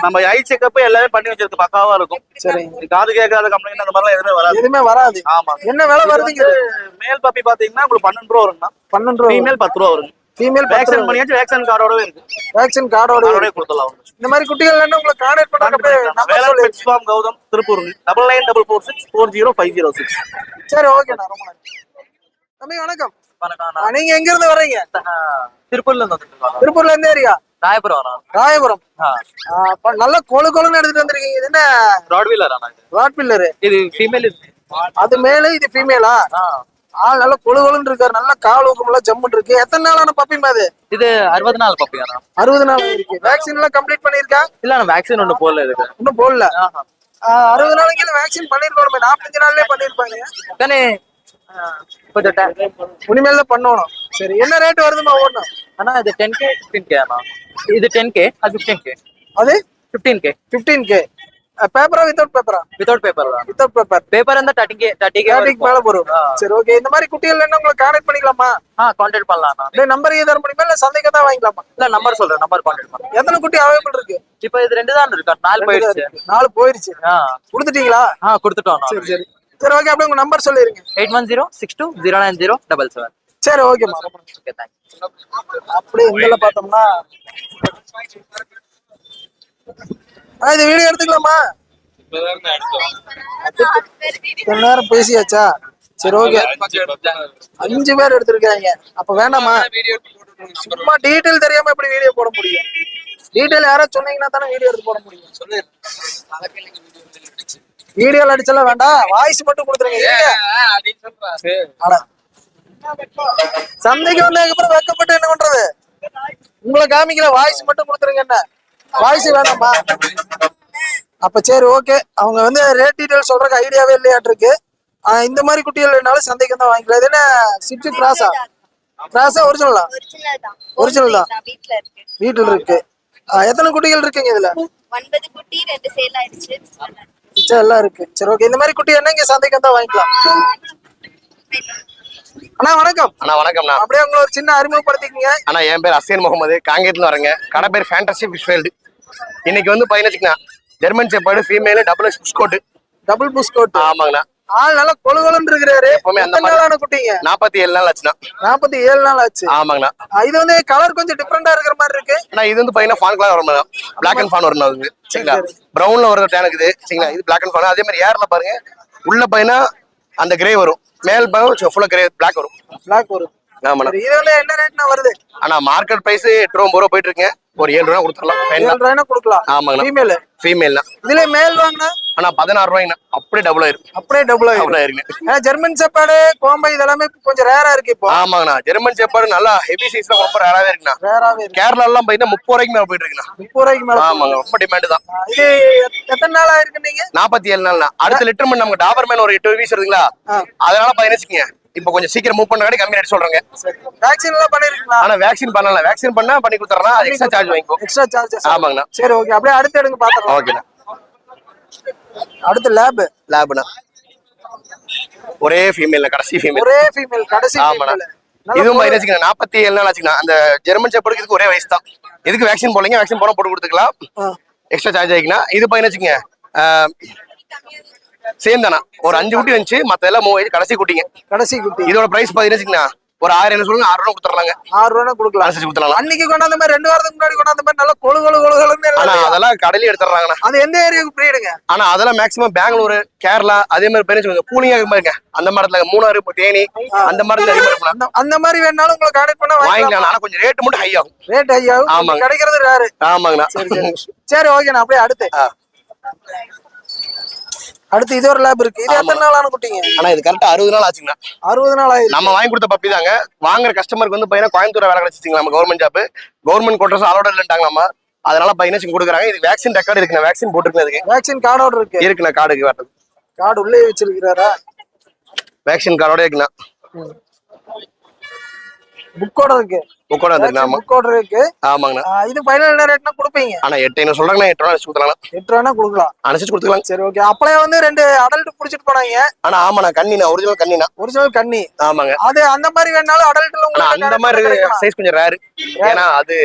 Speaker 4: நம்ம ஐ செக்அப் எல்லாமே பண்ணி வச்சிருக்கு, பக்காவா இருக்கும்.
Speaker 1: சரி,
Speaker 4: காது கேட்காத கம்ப்ளைண்ட் அந்த மாதிரி
Speaker 1: எதுவுமே வராது.
Speaker 4: ஆமா.
Speaker 1: என்ன விலை வருதுங்க?
Speaker 4: மேல் பப்பி பாத்தீங்கன்னா உங்களுக்கு 12 ரூபா வருங்கண்ணா.
Speaker 1: 12 ரூபா.
Speaker 4: ஃபீமேல் 10 ரூபா வருங்க.
Speaker 1: ஃபீமேல்
Speaker 4: வேக்சின் பண்ணியாச்சு, வேக்சின் கார்டோடவே இருக்கு.
Speaker 1: வேக்சின் கார்டோடவே
Speaker 4: கொடுத்துடலாம்.
Speaker 1: இந்த மாதிரி குட்டிகள் என்ன உங்களுக்கு கான்டாக்ட் பண்ணா நம்பர் சொல்லு.
Speaker 4: Pets farm Gautham, Tiruppur 9944640506.
Speaker 1: சரி ஓகேண்ணா, ரொம்ப நன்றி. தம்பி வணக்கம். நீங்க எங்க இருந்து வர்றீங்க?
Speaker 6: திருப்பூர்ல இருந்து வந்துருக்கோம்.
Speaker 1: திருப்பூர்ல எந்த ஏரியா?
Speaker 6: ராயபுரம்.
Speaker 1: ராயபுரம். நல்ல கொழு கொழுன்னு எடுத்துட்டு வந்திருக்கீங்க. இது என்ன
Speaker 6: ராட்வீலர்?
Speaker 1: ராட்வீலர்.
Speaker 6: இது ஃபீமேல்.
Speaker 1: அது மேல, இது ஃபீமேலா? ஆள் நல்ல கொழு கொழுன்னு இருக்காரு. நல்ல கால் ஊக்கமெல்லாம் ஜம்முன்னு இருக்கு. எத்தனை நாளான பப்பிமா இது?
Speaker 6: இது 60 நாள் பப்பி.
Speaker 1: 60 நாள் இருக்கு. வேக்சின் எல்லாம் கம்ப்ளீட் பண்ணிருக்கா?
Speaker 6: இல்ல, நான் வேக்சின் ஒண்ணு போடல. இதுக்கு
Speaker 1: இன்னும் போடல. 60 நாளைக்கு வேக்சின் பண்ணிருக்கோம். 45 நாள்லயே பண்ணிருப்பாங்க
Speaker 6: தானே.
Speaker 1: இனிமேல் தான் பண்ணணும். சரி, என்ன ரேட் வருதுமா ஓடணும்?
Speaker 6: ஆனா இது 10K 15K ஆனா. இது 10K, அது 15K.
Speaker 1: அது
Speaker 6: 15K.
Speaker 1: 15K. பேப்பரா வித்தவுட் பேப்பரா?
Speaker 6: வித்தவுட் பேப்பர் தான்.
Speaker 1: Without paper.
Speaker 6: பேப்பர் இருந்தா 30K
Speaker 1: மேல போறோம். சரி ஓகே. இந்த மாதிரி குட்டிகள் என்ன உங்களுக்கு கான்டாக்ட் பண்ணிக்கலாமா?
Speaker 6: கான்டாக்ட் பண்ணலாம்.
Speaker 1: இல்ல நம்பர் தர முடியுமா? இல்ல சந்தைக்கு தான் வாங்கிக்கலாமா?
Speaker 6: இல்ல நம்பர் சொல்றேன், நம்பர் கான்டாக்ட் பண்ணலாம்.
Speaker 1: எத்தனை குட்டி அவைலபிள் இருக்கு?
Speaker 6: இப்போ இது 2 தான் இருக்கு. 4 போயிடுச்சு.
Speaker 1: 4 போயிடுச்சு. கொடுத்துட்டீங்களா?
Speaker 6: கொடுத்துட்டோம்.
Speaker 1: சரி சரி சரி ஓகே. அப்படியே உங்க நம்பர் சொல்லிருங்க.
Speaker 6: 8106209077.
Speaker 1: சரி ஓகேமா.
Speaker 6: Okay, thanks.
Speaker 1: அப்படியே இங்கல பார்த்தோம்னா இது வீடியோ எடுத்துக்கலாமா? கொஞ்ச நேரம் பேசியாச்சா? சரி ஓகே. 5 பேர் எடுத்திருக்காங்க. அப்ப வேண்டாமா? சும்மா டீடைல் தெரியாம எப்படி வீடியோ போட முடியும்? டீடைல் யாராவது சொன்னீங்கன்னா தானே வீடியோ எடுத்து போட முடியும். வீடியோல அடிச்சலாம் வேண்டாம், வாய்ஸ் மட்டும் கொடுத்துருங்க. சந்தைக்கு வந்ததுக்கு அப்புறம் வெக்கப்பட்டு என்ன பண்றது? உங்களை காமிக்கல, வாய்ஸ் மட்டும் கொடுத்துருங்க. என்ன வாய்ஸ் வேணாமா? அப்ப சரி ஓகே. அவங்க வந்து ரேட் டீடைல் சொல்றதுக்கு ஐடியாவே இல்லையாட்டு இருக்கு. இந்த மாதிரி குட்டிகள் வேணாலும் சந்தைக்கு தான் வாங்கிக்கலாம். இது என்ன சிட்டு கிராஸா? கிராஸா ஒரிஜினலா? ஒரிஜினல் தான். வீட்டுல இருக்கு. எத்தனை குட்டிகள் இருக்குங்க இதுல?
Speaker 8: 9 குட்டி, 2 சேல் ஆயிடுச்சு.
Speaker 1: எல்லாம் இருக்கு. சரி ஓகே. இந்த மாதிரி குட்டி என்ன இங்க சந்தைக்கு தான் வாங்கிக்கலாம். அண்ணா வணக்கம்.
Speaker 9: அண்ணா வணக்கம்ண்ணா.
Speaker 1: அப்படியே உங்களை ஒரு சின்ன அறிமுகப்படுத்திக்கங்க.
Speaker 9: அண்ணா என் பேர் அசேன் முகமது, காங்கேயத்துல வரேங்க. கடை பேர் ஃபேண்டசி ஃபிஷ் வேர்ல்டு. இன்னைக்கு வந்து பையனுச்சுங்கண்ணா ஜெர்மன் செப்பர்டு ஃபீமேல் டபுள் புஷ்கோட்டு.
Speaker 1: டபுள் புஷ்கோட்டு.
Speaker 9: ஆமாங்கண்ணா.
Speaker 1: ஆள் நல்லா கொழு கொழுன்னு இருக்கிறாரு.
Speaker 9: எப்பவுமே அந்த
Speaker 1: நாளான குட்டிங்க?
Speaker 9: 47 நாள் ஆச்சுண்ணா.
Speaker 1: 47 நாள் ஆச்சு.
Speaker 9: ஆமாங்கண்ணா.
Speaker 1: இது வந்து கலர் கொஞ்சம் டிஃபரெண்டா இருக்கிற மாதிரி இருக்கு.
Speaker 9: அண்ணா இது வந்து பையனா ஃபான் கலர் வரும். பிளாக் அண்ட் ஃபான் வரும். அது சரிங்களா? ப்ரௌன்ல ஒரு டேன் இருக்குது சரிங்களா? இது பிளாக் அண்ட் ஃபான். அதே மாதிரி ஏர்ல பாருங்க, உள்ள பையனா அந்த கிரே வரும். மேல் பையன் ஃபுல்லா கிரே பிளாக் வரும்.
Speaker 1: பிளாக் வரும்.
Speaker 9: ஆமாண்ணா.
Speaker 1: சரி, இது வந்து என்ன ரேட்னா வருது?
Speaker 9: ஆனா மார்க்கெட் பிரைஸ் 8 ரூபா 9 ரூபா போயிட்டு இருக்குங்க. ஒரு 7 ரூபா கொடுத்துடலாம்.
Speaker 1: 7 ரூபாய்னா கொடுக்கலாம்.
Speaker 9: ஆமாங்கண்ணா.
Speaker 1: ஃபீமேல்
Speaker 9: ஃபீமேல்னா
Speaker 1: இதுல மேல் வாங்கினா
Speaker 9: ஆனா 16 ரூபாய்ண்ணா. அப்படியே டபுள் ஆயிரும்.
Speaker 1: அப்படியே டபுள் ஆயிடும்.
Speaker 9: டபுள் ஆயிருங்க.
Speaker 1: ஏன்னா ஜெர்மன் செப்பாடு கோம்பை இதெல்லாமே கொஞ்சம் ரேரா இருக்கு இப்போ.
Speaker 9: ஆமாங்கண்ணா. ஜெர்மன் ஷெப்பர்ட் நல்லா ஹெவி சைஸ்ல ரொம்ப ரேராவே இருக்குண்ணா.
Speaker 1: ரேராவே இருக்கு.
Speaker 9: கேரளா எல்லாம் பாத்தீங்கன்னா 30 ரூபாய்க்கு மேல போயிட்டு இருக்குண்ணா.
Speaker 1: 30 ரூபாய்க்கு மேல.
Speaker 9: ஆமாங்க, ரொம்ப டிமாண்ட் தான்.
Speaker 1: இது எத்தனை நாள் ஆயிருக்கு நீங்க?
Speaker 9: 47 நாள்ண்ணா. அடுத்த லிட்டர் நமக்கு டாபர்மேன் ஒரு 8 வீஸ் இருக்குங்களா, அதனால பதினச்சுங்க. இப்ப கொஞ்சம் சீக்கிரம் மூவ் பண்ண கம்மி ரேட் சொல்றேங்க.
Speaker 1: வேக்சின் எல்லாம் பண்ணிருக்கீங்களா?
Speaker 9: ஆனா வேக்சின் பண்ணல. வேக்சின் பண்ணா பண்ணி கொடுத்துறேன். அது எக்ஸ்ட்ரா சார்ஜ் வாங்கிக்கோ.
Speaker 1: Extra charges.
Speaker 9: ஆமாங்கண்ணா.
Speaker 1: சரி, ஓகே. அப்படியே அடுத்து எடுங்க பாத்துறோம்.
Speaker 9: ஓகேண்ணா.
Speaker 1: அடுத்து லேப்னா
Speaker 9: ஒரே ஃபீமேல், கடைசி ஃபீமேல்.
Speaker 1: ஒரே ஃபீமேல் கடைசி
Speaker 9: ஆமாண்ணா.
Speaker 1: ஃபீமேல்.
Speaker 9: இதுவும் பதினச்சுங்க. 47 நாள் ஆச்சுங்கண்ணா. அந்த ஜெர்மன் ஷெப்பர்டுக்கு இதுக்கு ஒரே வயசு தான். இதுக்கு வேக்சின் போடலைங்க. வேக்சின் போட போட்டு கொடுத்துக்கலாம். எக்ஸ்ட்ரா சார்ஜ் ஆகிக்கணும். இது பதினச்சுங்க சேம் தானா. ஒரு 5 குட்டி வந்துச்சு. மத்த எல்லாம் 3 கடைசி குட்டிங்க.
Speaker 1: கடைசி குட்டி.
Speaker 9: இதோட பிரைஸ் பதினச்சுங்கண்ணா. ஒரு 1000 என்ன சொல்லுங்க, 6 ரூபா கொடுத்துடலாங்க.
Speaker 1: 6 ரூபா கொடுக்கலாம்.
Speaker 9: அனுசரிச்சு கொடுத்துடலாம்.
Speaker 1: அன்னைக்கு கொண்டாந்த மாதிரி 2 வாரத்துக்கு முன்னாடி கொண்டாந்த மாதிரி நல்லா கொழு கொழு கொழுன்னு
Speaker 9: ஆனா அதெல்லாம் கடையில எடுத்துறாங்கண்ணா.
Speaker 1: அது எந்த ஏரியாவுக்கு பிரீடுங்க?
Speaker 9: ஆனா அதெல்லாம் மேக்ஸிமம் பெங்களூர், கேரளா, அதே மாதிரி பெரிய கொஞ்சம் கூலிங்கா இருப்பாங்க. அந்த மரத்துல மூணாறு, தேனி, அந்த மரத்துல நிறைய இருக்கலாம்.
Speaker 1: அந்த மாதிரி வேணாலும் உங்களை கான்டாக்ட் பண்ணா
Speaker 9: வாங்கிக்கலாம். ஆனா கொஞ்சம் ரேட் மட்டும் ஹை ஆகும்.
Speaker 1: ரேட் ஹை ஆகும்.
Speaker 9: ஆமாங்க.
Speaker 1: கிடைக்கிறது ரேரு.
Speaker 9: ஆமாங்கண்ணா.
Speaker 1: சரி, ஓகேண்ணா. அப்படியே அடுத்து இது ஒரு லேப் இருக்கு. இது எத்தனை நாளான குட்டிங்க?
Speaker 9: ஆனா இது கரெக்டா 60 நாள் ஆச்சுங்கண்ணா.
Speaker 1: 60 நாள் ஆயிருக்கு.
Speaker 9: நம்ம வாங்கி கொடுத்த பப்பி தாங்க. வாங்குற கஸ்டமருக்கு வந்து பையனா கோயம்புத்தூர் வேலை கிடைச்சிங்க. நம்ம government job, government quarters allot இல்லைட்டாங்க நம்ம. அதனால பையனாச்சும் கொடுக்குறாங்க. இது வேக்சின் ரெக்கார்டு இருக்குண்ணா. வேக்சின் போட்டுருக்கு. அதுக்கு
Speaker 1: வேக்சின் கார்டோட
Speaker 9: இருக்குண்ணா. கார்டுக்கு வரது
Speaker 1: கார்டு உள்ளே வச்சிருக்கிறாரா?
Speaker 9: வேக்சின் கார்டோட இருக்குண்ணா.
Speaker 1: புக்கோட இருக்கு.
Speaker 9: புக்கோட வந்துருக்குண்ணா. ஆமா,
Speaker 1: புக்கோட இருக்கு.
Speaker 9: ஆமாங்கண்ணா.
Speaker 1: இது ஃபைனல் என்ன ரேட்னா கொடுப்பீங்க?
Speaker 9: ஆனா 8 என்ன சொல்றாங்கண்ணா. 8 ரூபா அனுப்பிச்சு கொடுத்துலாம்.
Speaker 1: 8 ரூபானா கொடுக்கலாம்.
Speaker 9: அனுப்பிச்சு கொடுத்துக்கலாம்.
Speaker 1: சரி, ஓகே. அப்பளே வந்து 2 அடல்ட் புடிச்சிட்டு போனாங்க.
Speaker 9: ஆனா ஆமாண்ணா, கண்ணினா ஒரிஜினல் கண்ணினா.
Speaker 1: ஒரிஜினல் கண்ணி.
Speaker 9: ஆமாங்க.
Speaker 1: அது அந்த மாதிரி வேணாலும் அடல்ட்ல உங்களுக்கு
Speaker 9: அந்த மாதிரி சைஸ் கொஞ்சம் ரேர். ஏன்னா அது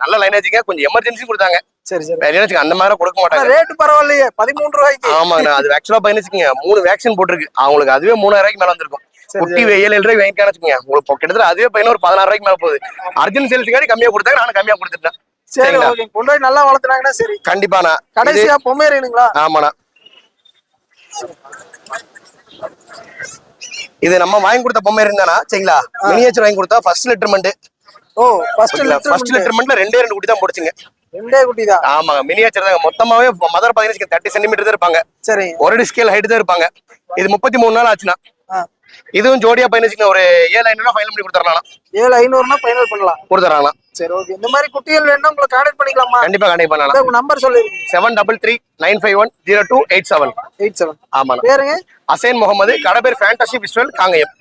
Speaker 9: நல்ல லைனேஜ்ங்க. கொஞ்சம் எமர்ஜென்சி கொடுத்தாங்க.
Speaker 1: சரி சரி.
Speaker 9: வேற அந்த மாதிரி கொடுக்க மாட்டாங்க.
Speaker 1: ரேட் பரவாயில்லையே 13 ரூபாய்க்கு.
Speaker 9: ஆமாங்கண்ணா. அது ஆக்சுவலா பதினச்சுங்க 3 வேக்சின் போட்டுருக்கு. அவங்களுக்கு அதுவே 3000 ரூபாய்க்கு மேல வந்திருக்கும். குட்டி 7 ரூபாய்க்கு வாங்கிக்கான்னு வச்சுக்கோங்க. உங்களுக்கு கிட்டத்தட்ட அதுவே பையனா ஒரு 16 ரூபாய்க்கு மேல போகுது. அர்ஜென்ட் சேல்ஸுக்காடி கம்மியா கொடுத்தாங்க. நானும் கம்மியா கொடுத்துட்டேன்.
Speaker 1: சரி, ஓகே. கொண்டு போய் நல்லா வளர்த்துனாங்கன்னா சரி.
Speaker 9: கண்டிப்பாண்ணா.
Speaker 1: கடைசியா பொமேரியனுங்களா?
Speaker 9: ஆமாண்ணா. இது நம்ம வாங்கி கொடுத்த பொம்மை இருந்தானா சரிங்களா. மினியேச்சர் வாங்கி கொடுத்தா ஃபர்ஸ்ட் லிட்டர்மெண்ட்.
Speaker 1: ஓ, ஃபர்ஸ்ட்
Speaker 9: லிட்டர்மெண்ட்ல 2 குட்டி தான் போடுச்சுங்க.
Speaker 1: 2 குட்டி தான்.
Speaker 9: ஆமாங்க. மினியேச்சர் தாங்க. மொத்தமாவே மதர் 30 சென்டிமீட்டர் தான் இருப்பாங்க.
Speaker 1: சரி.
Speaker 9: ஒரு ஸ்கேல் ஹைட் தான் இருப்பாங்க. இது 33 நாள் ஆச்சுண்ணா. இதுவும் ஜோடியா பதினச்சுங்க. ஒரு 7500 ஃபைனல் பண்ணி கொடுத்துறலாம்.
Speaker 1: 7500 ஃபைனல் பண்ணலாம்.
Speaker 9: கொடுத்துறாங்களா?
Speaker 1: சரி, ஓகே. இந்த மாதிரி குட்டிகள் வேணும்னா உங்களை கான்டாக்ட் பண்ணிக்கலாமா?
Speaker 9: கண்டிப்பா கான்டாக்ட் பண்ணலாம்.
Speaker 1: உங்க நம்பர் சொல்லிருங்க.
Speaker 9: 7339510287. ஆமாண்ணா.
Speaker 1: பேருங்க?
Speaker 9: அசைன் முகமது. கடை பேர் ஃபேண்டசி விஷுவல், காங்கயம்.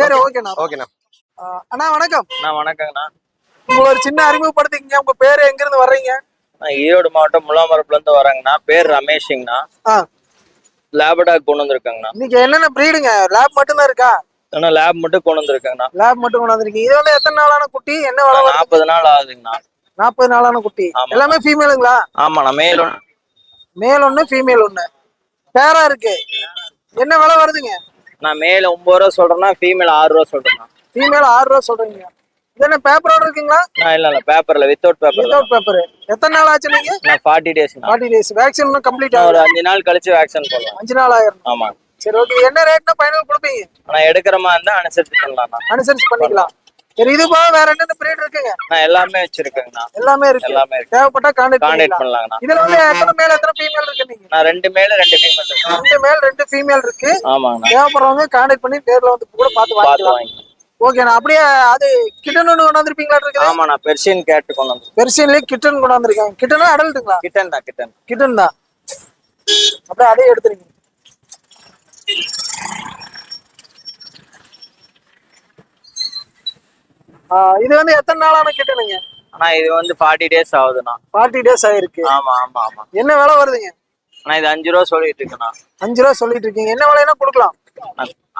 Speaker 1: சரி, ஓகேண்ணா.
Speaker 9: ஓகேண்ணா.
Speaker 1: அண்ணா வணக்கம்.
Speaker 5: வணக்கங்கண்ணா.
Speaker 1: உங்களை ஒரு சின்ன அறிமுகப்படுத்திக்கங்க. உங்க பேரு, எங்க இருந்து வர்றீங்க?
Speaker 5: நான் ஈரோடு மாவட்டம் முலாமரப்புல இருந்து வரேங்கண்ணா. பேர் ரமேஷுங்கண்ணா. லேபடாக் கொண்டு வந்திருக்காங்கண்ணா.
Speaker 1: இன்னைக்கு என்னென்ன பிரீடுங்க? லேப் மட்டும் தான் இருக்கா?
Speaker 5: லேப் மட்டும் கொண்டு வந்திருக்காங்கண்ணா.
Speaker 1: லேப் மட்டும் கொண்டு வந்திருக்கீங்க. இது வந்து எத்தனை நாளான குட்டி? என்ன விலை?
Speaker 5: 40 நாள் ஆகுதுங்கண்ணா.
Speaker 1: 40 நாளான குட்டி. எல்லாமே ஃபீமேலுங்களா?
Speaker 5: ஆமாண்ணா.
Speaker 1: மேல் ஒண்ணு ஃபீமேல் ஒண்ணு பேரா இருக்கு. என்ன விலை வருதுங்க?
Speaker 5: நான் மேல் 9 ரூபா சொல்றேன்னா, ஃபீமேல் 6 ரூபா சொல்றேன்.
Speaker 1: ஃபீமேல் 6 ரூபா சொல்றீங்க. இது என்ன பேப்பரோட இருக்குங்களா?
Speaker 5: இல்ல பேப்பர்ல வித்தவுட்
Speaker 1: பேப்பர். எத்தனை நாள் ஆச்சு நீங்க?
Speaker 5: 40 டேஸ்.
Speaker 1: 40 டேஸ். வேக்சின் இன்னும் கம்ப்ளீட்
Speaker 5: ஒரு 5 நாள் கழிச்சு வேக்சின் போடலாம்.
Speaker 1: 5 நாள் ஆயிரும்.
Speaker 5: ஆமா.
Speaker 1: சரி, ஓகே. என்ன ரேட்னா ஃபைனல் கொடுப்பீங்க?
Speaker 5: நான் எடுக்கிற மாதிரி இருந்தா அனுசரிச்சு பண்ணலாம்.
Speaker 1: அனுசரிச்சு பண்ணிக்கலாம். சரி, இது போக வேற என்னென்ன பிரீட் இருக்குங்க?
Speaker 5: நான் எல்லாமே வச்சிருக்கேங்கண்ணா.
Speaker 1: எல்லாமே இருக்கு. தேவைப்பட்டா கான்டாக்ட்
Speaker 5: பண்ணலாங்கண்ணா.
Speaker 1: இதுல வந்து எத்தனை மேல் எத்தனை ஃபீமேல் இருக்கு? நீங்க?
Speaker 5: நான் 2 மேல் 2 ஃபீமேல் இருக்கு.
Speaker 1: 2 மேல் 2 ஃபீமேல் இருக்கு.
Speaker 5: ஆமாங்கண்ணா.
Speaker 1: தேவைப்படுறவங்க கான்டாக்ட் பண்ணி நேர்ல வந்து கூட பார்த்து வாங்கிக்கலாம். ஓகேண்ணா. அப்படியே அது கிட்டன் ஒன்று கொண்டு வந்திருப்பீங்களா இருக்குது?
Speaker 5: ஆமா, நான் பெர்சியன் கேட் கொண்டு வந்து.
Speaker 1: பெர்சியன்லயே கிட்டன் கொண்டு வந்திருக்காங்க. கிட்டனா அடல்ட்டுங்களா?
Speaker 5: கிட்டன்
Speaker 1: தான். அப்படியே அதையே எடுத்துருங்க. இது வந்து எத்தனை நாளான கிட்டனுங்க?
Speaker 5: ஆனா இது வந்து 40 டேஸ் ஆகுதுண்ணா.
Speaker 1: 40 டேஸ் ஆயிருக்கு.
Speaker 5: ஆமா.
Speaker 1: என்ன விலை வருதுங்க?
Speaker 5: ஆனா இது 5 ரூபா சொல்லிட்டு இருக்குண்ணா.
Speaker 1: 5 ரூபா சொல்லிட்டு இருக்கீங்க. என்ன விலைனா கொடுக்கலாம்?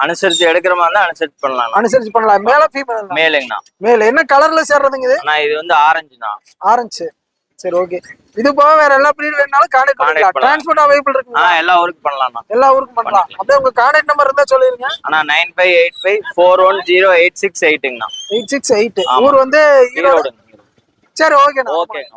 Speaker 5: அனுசரிச்சு எடுக்கிற மாதிரி இருந்தா அனுசரிச்சு பண்ணலாம்.
Speaker 1: அனுசரிச்சு பண்ணலாம். மேல ஃபீமேல்?
Speaker 5: மேலுங்கண்ணா.
Speaker 1: மேல் என்ன கலர்ல சேர்றதுங்க இது?
Speaker 5: இது வந்து ஆரஞ்சுண்ணா.
Speaker 1: ஆரஞ்சு. சரி, ஓகே. இது போக வேற எல்லா பிரீட் வேணாலும் கான்டாக்ட் பண்ணலாம். டிரான்ஸ்போர்ட் அவைலபிள் இருக்குங்களா?
Speaker 5: எல்லா ஊருக்கு பண்ணலாம்ண்ணா.
Speaker 1: எல்லா ஊருக்கும் பண்ணலாம். அப்படியே உங்க கான்டாக்ட் நம்பர் இருந்தா சொல்லிருங்க.
Speaker 5: 9585410868ங்கண்ணா.
Speaker 1: 868. ஊர் வந்து ஈரோடு. சரி, ஓகேண்ணா.
Speaker 5: ஓகேங்க.